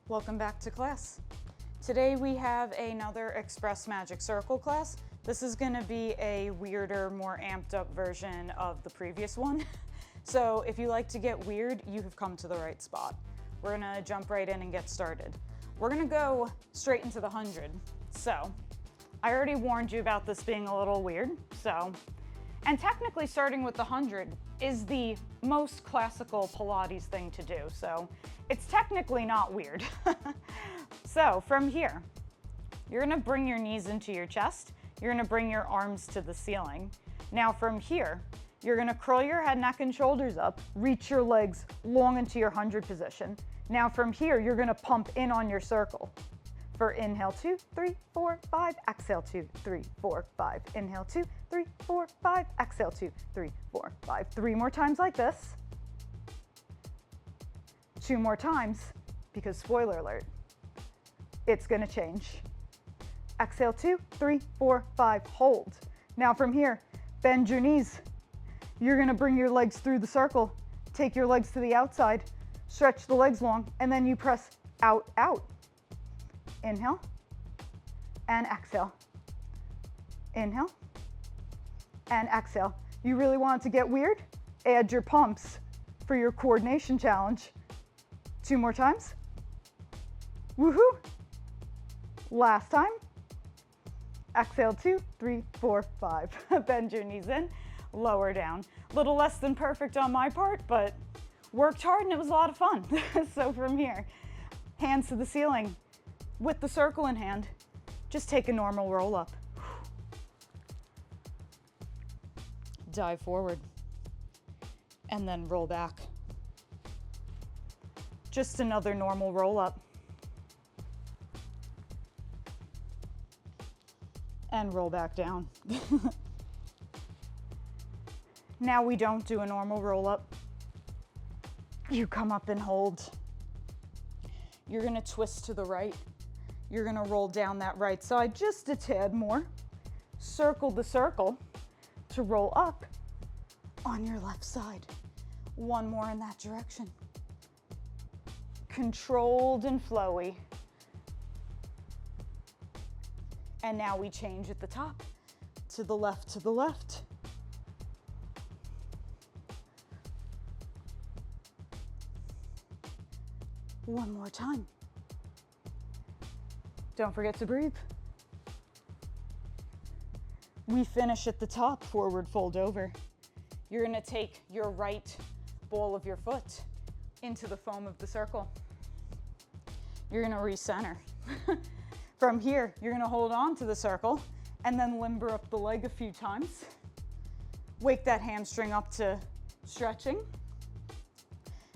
Welcome back to class. Today we have another Express Magic Circle class. This is going to be a weirder, more amped up version of the previous one. So if you like to get weird, you have come to the right spot. We're going to jump right in and get started. We're going to go straight into the 100. So I already warned you about this being a little weird. And technically starting with the 100 is the most classical Pilates thing to do. So it's technically not weird. So from here, you're gonna bring your knees into your chest. You're gonna bring your arms to the ceiling. Now from here, you're gonna curl your head, neck, and shoulders up, reach your legs long into your 100 position. Now from here, you're gonna pump in on your circle. For inhale, 2, 3, 4, 5, exhale, 2, 3, 4, 5. Inhale, 2, 3, 4, 5, exhale, 2, 3, 4, 5. 3 more times like this. 2 more times, because spoiler alert, it's gonna change. Exhale, 2, 3, 4, 5, hold. Now from here, bend your knees. You're gonna bring your legs through the circle, take your legs to the outside, stretch the legs long, and then you press out, out. Inhale and exhale. Inhale and exhale. You really want it to get weird? Add your pumps for your coordination challenge. 2 more times. Woohoo! Last time. Exhale, 2, 3, 4, 5. Bend your knees in, lower down. A little less than perfect on my part, but worked hard and it was a lot of fun. So from here, hands to the ceiling. With the circle in hand, just take a normal roll up. Dive forward and then roll back. Just another normal roll up. And roll back down. Now we don't do a normal roll up. You come up and hold. You're gonna twist to the right. You're gonna roll down that right side just a tad more. Circle the circle to roll up on your left side. 1 more in that direction. Controlled and flowy. And now we change at the top. To the left, to the left. One more time. Don't forget to breathe. We finish at the top, forward fold over. You're gonna take your right ball of your foot into the foam of the circle. You're gonna recenter. From here, you're gonna hold on to the circle and then limber up the leg a few times. Wake that hamstring up to stretching.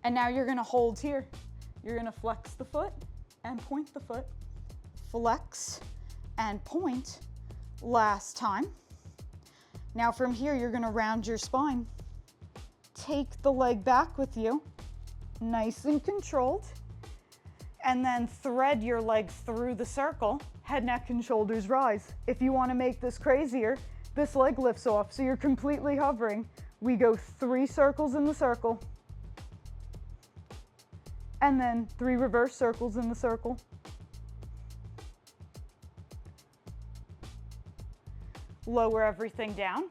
And now you're gonna hold here. You're gonna flex the foot and point the foot. Flex and point. Last time. Now from here, you're gonna round your spine. Take the leg back with you, nice and controlled, and then thread your legs through the circle. Head, neck, and shoulders rise. If you wanna make this crazier, this leg lifts off, so you're completely hovering. We go 3 circles in the circle, and then 3 reverse circles in the circle. Lower everything down.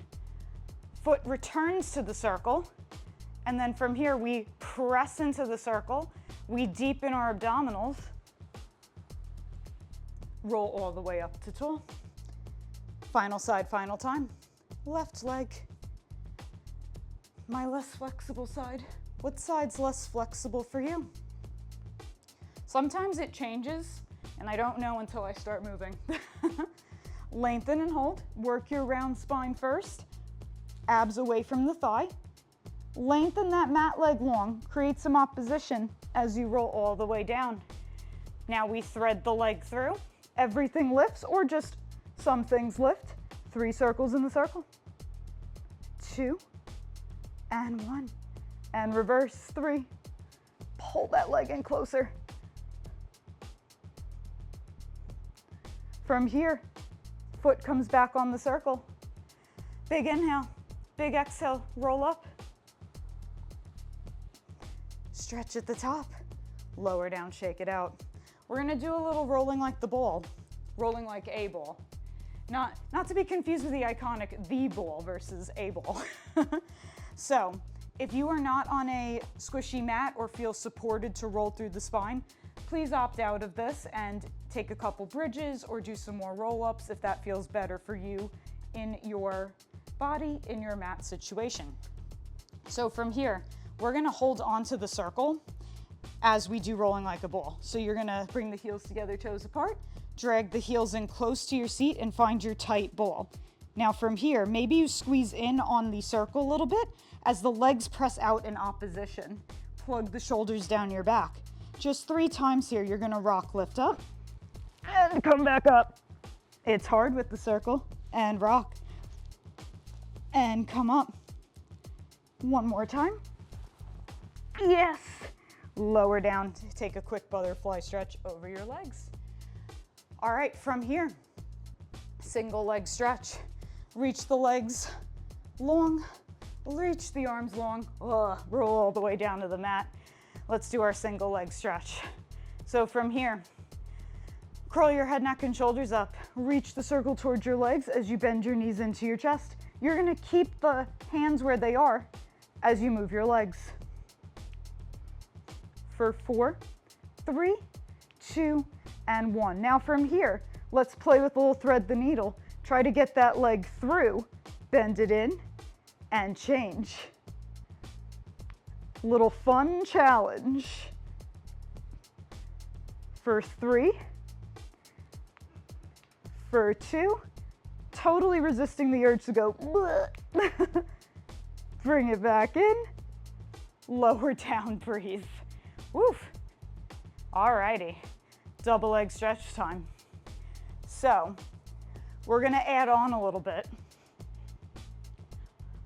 Foot returns to the circle. And then from here, we press into the circle. We deepen our abdominals. Roll all the way up to tall. Final side, final time. Left leg. My less flexible side. What side's less flexible for you? Sometimes it changes, and I don't know until I start moving. Lengthen and hold. Work your round spine first. Abs away from the thigh. Lengthen that mat leg long. Create some opposition as you roll all the way down. Now we thread the leg through. Everything lifts, or just some things lift. 3 circles in the circle. 2 and 1. And reverse 3. Pull that leg in closer. From here, foot comes back on the circle. Big inhale, big exhale, roll up. Stretch at the top, lower down, shake it out. we're gonna do a little rolling like the ball, rolling like a ball. Not to be confused with the iconic the ball versus a ball. So, if you are not on a squishy mat or feel supported to roll through the spine, please opt out of this and take a couple bridges or do some more roll-ups if that feels better for you in your body, in your mat situation. So from here, we're gonna hold onto the circle as we do rolling like a ball. So you're gonna bring the heels together, toes apart, drag the heels in close to your seat and find your tight ball. Now from here, maybe you squeeze in on the circle a little bit as the legs press out in opposition. Plug the shoulders down your back. Just 3 times here, you're gonna rock, lift up, and come back up. It's hard with the circle, and rock, and come up. One more time. Yes. Lower down, take a quick butterfly stretch over your legs. All right, from here, single leg stretch. Reach the legs long, reach the arms long, roll all the way down to the mat. Let's do our single leg stretch. So from here, curl your head, neck, and shoulders up. Reach the circle towards your legs as you bend your knees into your chest. You're gonna keep the hands where they are as you move your legs. For 4, 3, 2, and 1. Now from here, let's play with a little thread the needle. Try to get that leg through, bend it in, and change. Little fun challenge. For 3, for 2, totally resisting the urge to go, bring it back in, lower down, breathe. Woof. Alrighty, double leg stretch time. So, we're gonna add on a little bit.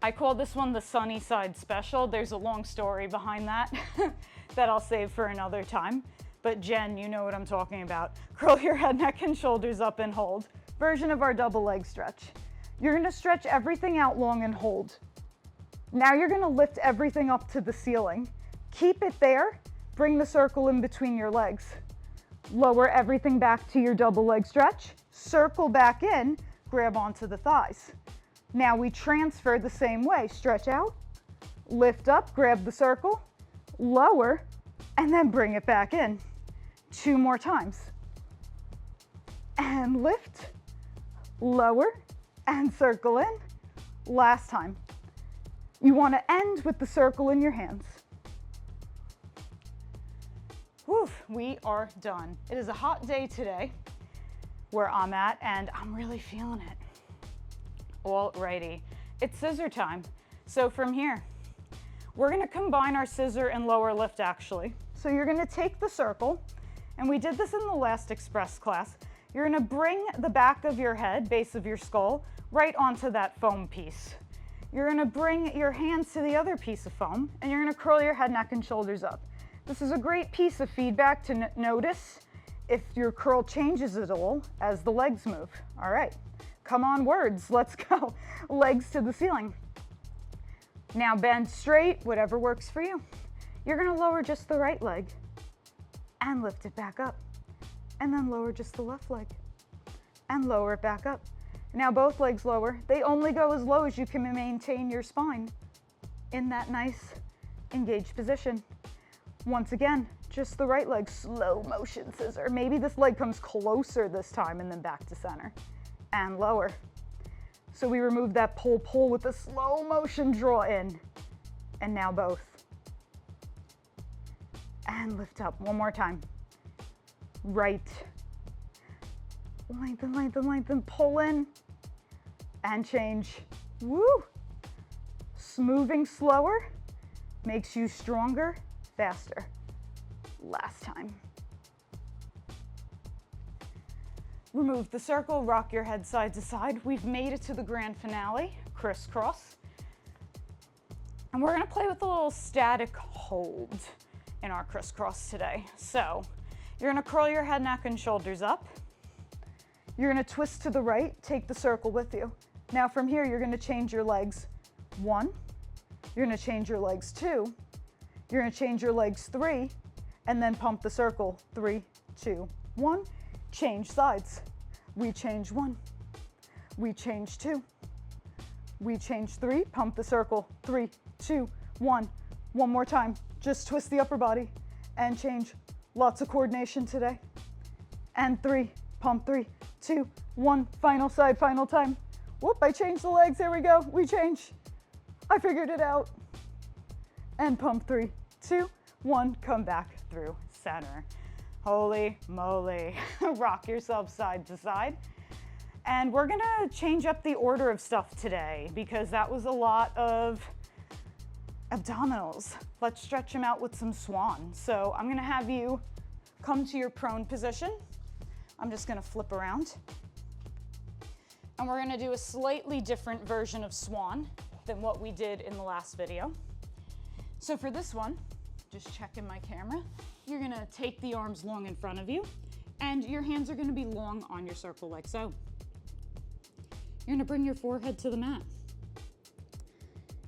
I call this one the sunny side special. There's a long story behind that that I'll save for another time. But Jen, you know what I'm talking about. Curl your head, neck, and shoulders up and hold. Version of our double leg stretch. You're gonna stretch everything out long and hold. Now you're gonna lift everything up to the ceiling. Keep it there, bring the circle in between your legs. Lower everything back to your double leg stretch, circle back in, grab onto the thighs. Now we transfer the same way. Stretch out, lift up, grab the circle, lower, and then bring it back in. 2 more times. And lift, lower, and circle in. Last time. You want to end with the circle in your hands. Whew, we are done. It is a hot day today where I'm at, and I'm really feeling it. Alrighty, it's scissor time. So from here, we're gonna combine our scissor and lower lift actually. So you're gonna take the circle, and we did this in the last express class. You're gonna bring the back of your head, base of your skull, right onto that foam piece. You're gonna bring your hands to the other piece of foam, and you're gonna curl your head, neck, and shoulders up. This is a great piece of feedback to notice if your curl changes at all as the legs move. All right. Come on, words, let's go. Legs to the ceiling. Now bend straight, whatever works for you. You're gonna lower just the right leg and lift it back up. And then lower just the left leg and lower it back up. Now both legs lower. They only go as low as you can maintain your spine in that nice engaged position. Once again, just the right leg, slow motion scissor. Maybe this leg comes closer this time and then back to center. And lower. So we remove that pull with a slow motion draw in. And now both. And lift up, one more time. Right. Lengthen, lengthen, lengthen, pull in. And change. Woo! Moving slower makes you stronger, faster. Last time. Remove the circle, rock your head side to side. We've made it to the grand finale, crisscross. And we're gonna play with a little static hold in our crisscross today. So you're gonna curl your head, neck, and shoulders up. You're gonna twist to the right, take the circle with you. Now from here, you're gonna change your legs. 1, you're gonna change your legs 2, you're gonna change your legs 3, and then pump the circle. 3, 2, 1. Change sides. We change 1. We change 2. We change 3. Pump the circle. 3, 2, 1. One more time. Just twist the upper body and change. Lots of coordination today. And 3. Pump 3, 2, 1. Final side, final time. Whoop, I changed the legs. There we go. We change. I figured it out. And pump 3, 2, 1. Come back through center. Holy moly. Rock yourself side to side. And we're gonna change up the order of stuff today because that was a lot of abdominals. Let's stretch them out with some swan. So I'm gonna have you come to your prone position. I'm just gonna flip around. And we're gonna do a slightly different version of swan than what we did in the last video. So for this one, just checking my camera, you're gonna take the arms long in front of you and your hands are gonna be long on your circle like so. You're gonna bring your forehead to the mat.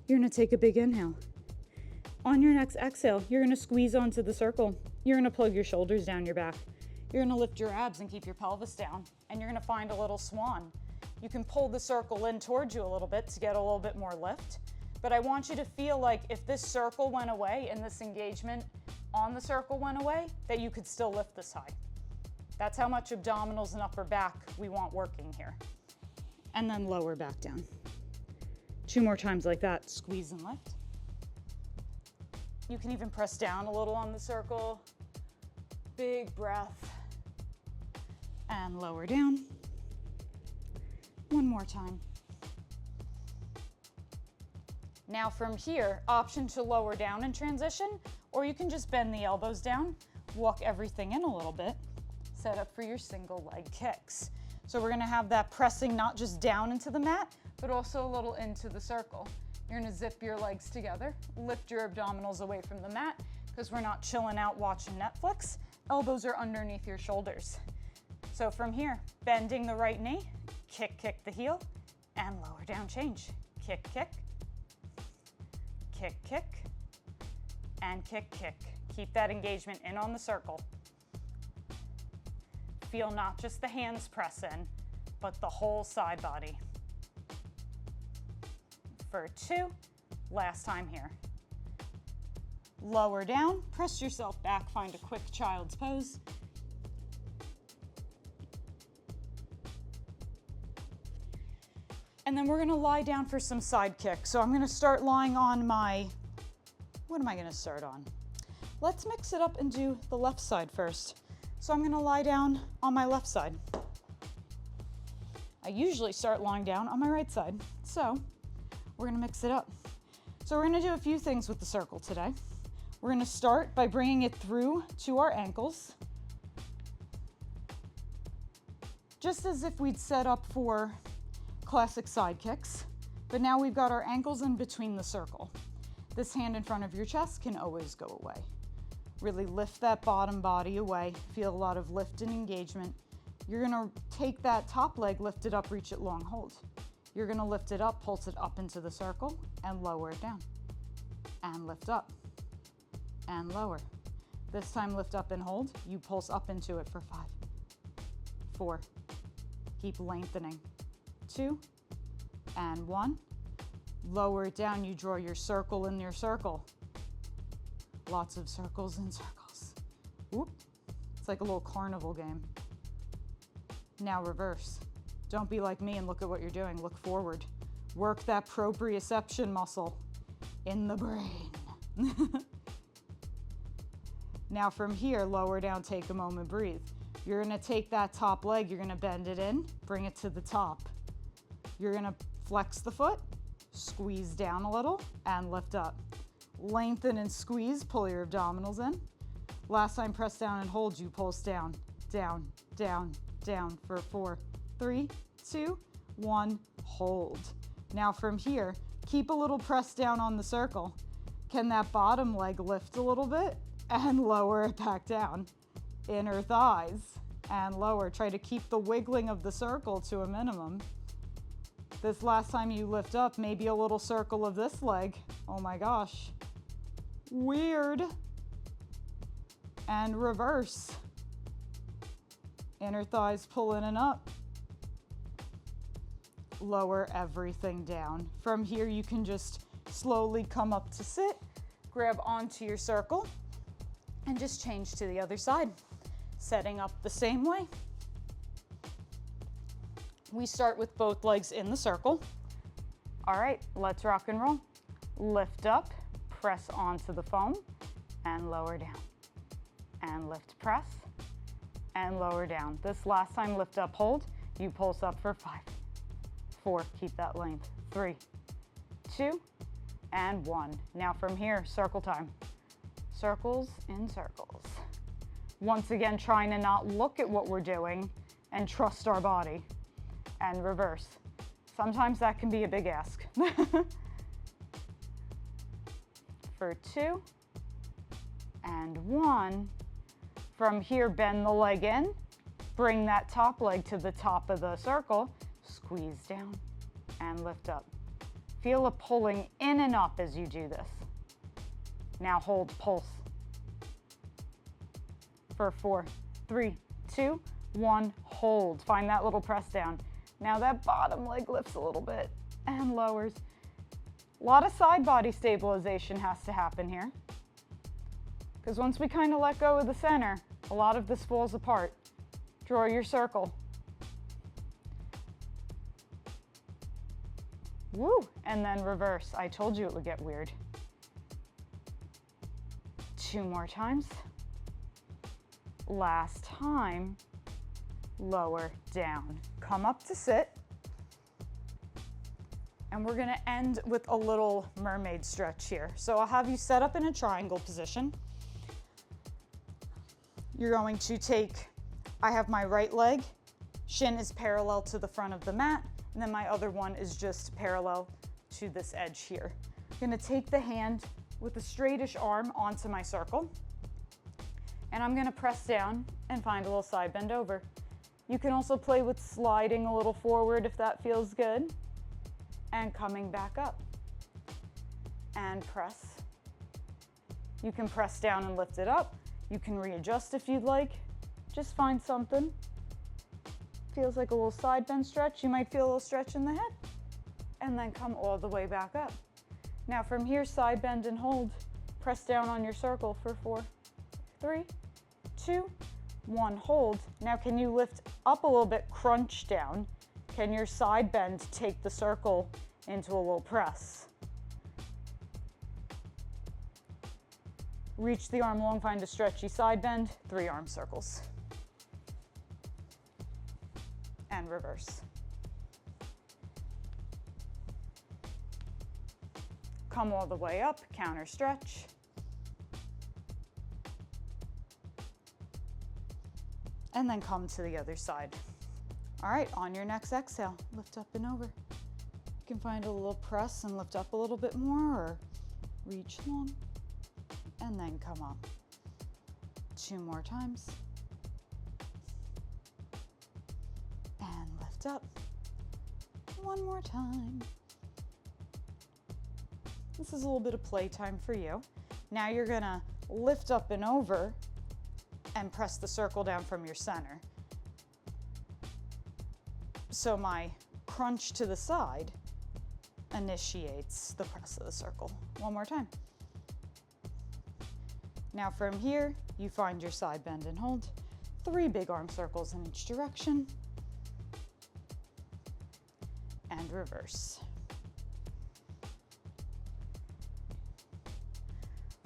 You're gonna take a big inhale. On your next exhale, you're gonna squeeze onto the circle. You're gonna plug your shoulders down your back. You're gonna lift your abs and keep your pelvis down, and you're gonna find a little swan. You can pull the circle in towards you a little bit to get a little bit more lift, but I want you to feel like if this circle went away and this engagement on the circle went away, that you could still lift this high. That's how much abdominals and upper back we want working here. And then lower back down. 2 more times like that, squeeze and lift. You can even press down a little on the circle. Big breath. And lower down. 1 more time. Now from here, option to lower down in transition, or you can just bend the elbows down, walk everything in a little bit, set up for your single leg kicks. So we're gonna have that pressing not just down into the mat, but also a little into the circle. You're gonna zip your legs together, lift your abdominals away from the mat, because we're not chilling out watching Netflix. Elbows are underneath your shoulders. So from here, bending the right knee, kick, kick the heel, and lower down change. Kick, kick, kick, kick, and kick, kick. Keep that engagement in on the circle. Feel not just the hands press in, but the whole side body. For 2, last time here. Lower down, press yourself back, find a quick child's pose. And then we're gonna lie down for some side kicks. So I'm gonna start lying on my, what am I gonna start on? Let's mix it up and do the left side first. So I'm gonna lie down on my left side. I usually start lying down on my right side. So we're gonna mix it up. So we're gonna do a few things with the circle today. We're gonna start by bringing it through to our ankles. Just as if we'd set up for classic side kicks, but now we've got our ankles in between the circle. This hand in front of your chest can always go away. Really lift that bottom body away. Feel a lot of lift and engagement. You're gonna take that top leg, lift it up, reach it long, hold. You're gonna lift it up, pulse it up into the circle, and lower it down. And lift up, and lower. This time lift up and hold. You pulse up into it for 5, 4. Keep lengthening. 2, and 1. Lower it down, you draw your circle in your circle. Lots of circles and circles. Whoop. It's like a little carnival game. Now reverse. Don't be like me and look at what you're doing. Look forward. Work that proprioception muscle in the brain. Now from here, lower down, take a moment, breathe. You're gonna take that top leg, you're gonna bend it in, bring it to the top. You're gonna flex the foot, squeeze down a little, and lift up. Lengthen and squeeze, pull your abdominals in. Last time, press down and hold, you pulse down, down, down, down for 4, 3, 2, 1, hold. Now from here, keep a little press down on the circle. Can that bottom leg lift a little bit? And lower it back down. Inner thighs, and lower. Try to keep the wiggling of the circle to a minimum. This last time you lift up, maybe a little circle of this leg. Oh my gosh. Weird. And reverse. Inner thighs pull in and up. Lower everything down. From here, you can just slowly come up to sit, grab onto your circle, and just change to the other side, setting up the same way. We start with both legs in the circle. All right, let's rock and roll. Lift up, press onto the foam, and lower down. And lift, press, and lower down. This last time, lift up, hold. You pulse up for 5, 4, keep that length. 3, 2, and 1. Now from here, circle time. Circles in circles. Once again, trying to not look at what we're doing and trust our body. And reverse. Sometimes that can be a big ask. For 2 and 1. From here, bend the leg in, bring that top leg to the top of the circle, squeeze down and lift up. Feel a pulling in and up as you do this. Now hold, pulse. For 4, 3, 2, 1, hold. Find that little press down. Now that bottom leg lifts a little bit and lowers. A lot of side body stabilization has to happen here, because once we kind of let go of the center, a lot of this falls apart. Draw your circle. Woo, and then reverse. I told you it would get weird. 2 more times. Last time, lower down. Come up to sit. And we're gonna end with a little mermaid stretch here. So I'll have you set up in a triangle position. You're going to take, I have my right leg, shin is parallel to the front of the mat, and then my other one is just parallel to this edge here. I'm gonna take the hand with the straightish arm onto my circle, and I'm gonna press down and find a little side bend over. You can also play with sliding a little forward if that feels good, and coming back up. And press. You can press down and lift it up. You can readjust if you'd like. Just find something. Feels like a little side bend stretch. You might feel a little stretch in the head. And then come all the way back up. Now from here, side bend and hold. Press down on your circle for 4, 3, 2, 1, hold. Now can you lift up a little bit, crunch down? Can your side bend take the circle into a little press? Reach the arm long, find a stretchy side bend, 3 arm circles. And reverse. Come all the way up, counter stretch. And then come to the other side. All right, on your next exhale, lift up and over. You can find a little press and lift up a little bit more, or reach long and then come up. 2 more times. And lift up. 1 more time. This is a little bit of playtime for you. Now you're gonna lift up and over and press the circle down from your center. So my crunch to the side initiates the press of the circle. 1 more time. Now from here, you find your side bend and hold. 3 big arm circles in each direction. And reverse.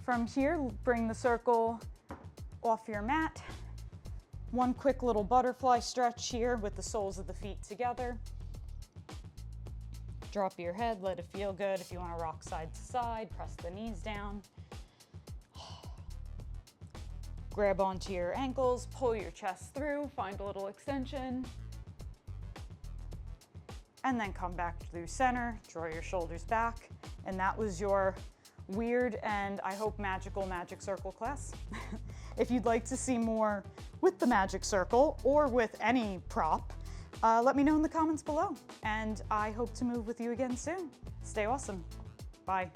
From here, bring the circle off your mat. 1 quick little butterfly stretch here with the soles of the feet together. Drop your head, let it feel good. If you want to rock side to side, press the knees down. Grab onto your ankles, pull your chest through, find a little extension. And then come back through center, draw your shoulders back. And that was your weird and I hope magical magic circle class. If you'd like to see more with the magic circle or with any prop, let me know in the comments below. And I hope to move with you again soon. Stay awesome. Bye.